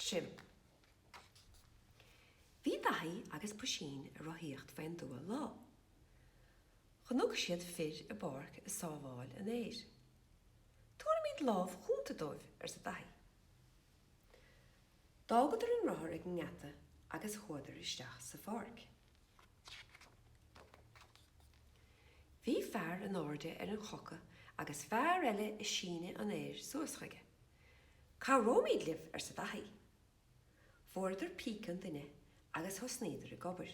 sin. Bhí daithí agus puisín a rothíocht faoin dua lá. Chonóg siad fir a barc a sábháil an éir. Tuair míad lámh chúnta dóibh sa daithí. Dágad ar an ráthir ag an ngata agus chuadar isteach sa bharc. Bhí fearr an áirde ar an chocha agus fearr eile i síne an éir suaschaige. Cá rómíad libh sa daithí. Fuairdar pícan duine agus thosnéidir i gobar.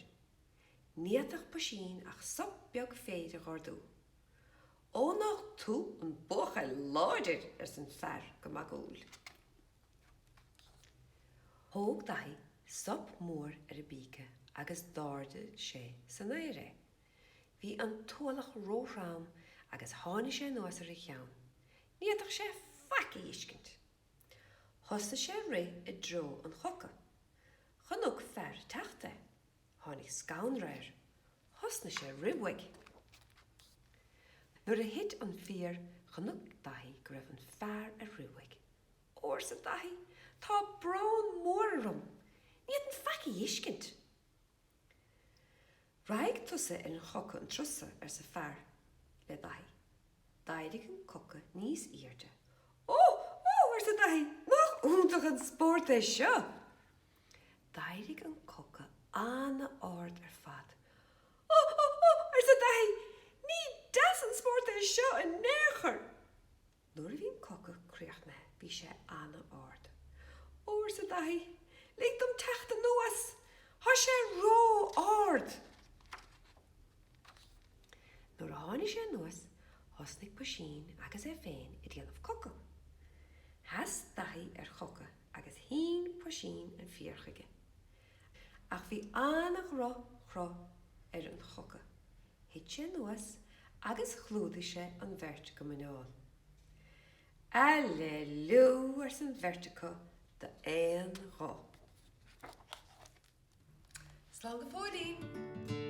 Níatach puisín ach sop beag féidir gáardú. Ó nach tú an bocha láidir san fearr go magúil. Thóg daithí sop mór ar a bíce agus dáirde sé san éire. Bhí an tualach róhrám agus tháinig sé nuas ar a cheann. Níatach sé faci iscint. Thosta sé ri i dro an chocha. Chonóg fearr teachta. Tháinig scaun réir. Thosna sé ribhaig. Nuair a hit an fíor chonóg daithí go raibh an fearr a ribhaig. Óir sa daithí tá brán mór arum. Níiad an faci iscint. Raig tusa ar an chocha an trusa sa fearr le daithí. Dairigh an cocha níos íirde. Ó, ar sa daithí, nach úntach an spórt é seo. Dairigh an cocha anna ard ar fad. Ó, ar sa daithí, ní das an spórt é seo an néchar. Nuair a bhí an cocha críochna, bhí sé anna ard. Ó, ar sa daithí, léigh dom teachta nuas. Tá sé ró ard. Nuair a tháinig sé nuas, thosnig puisín agus é féin i dtéanamh cocha. Theas daithí ar chocha agus hín puisín an fíorchaige. Ach bhí annach chrá ar an chocha. Hit sé nuas agus chlúdaigh sé an bheirt go miniúil. Alleluia ar san bheirteacha de éon rá. Slán go fóirí.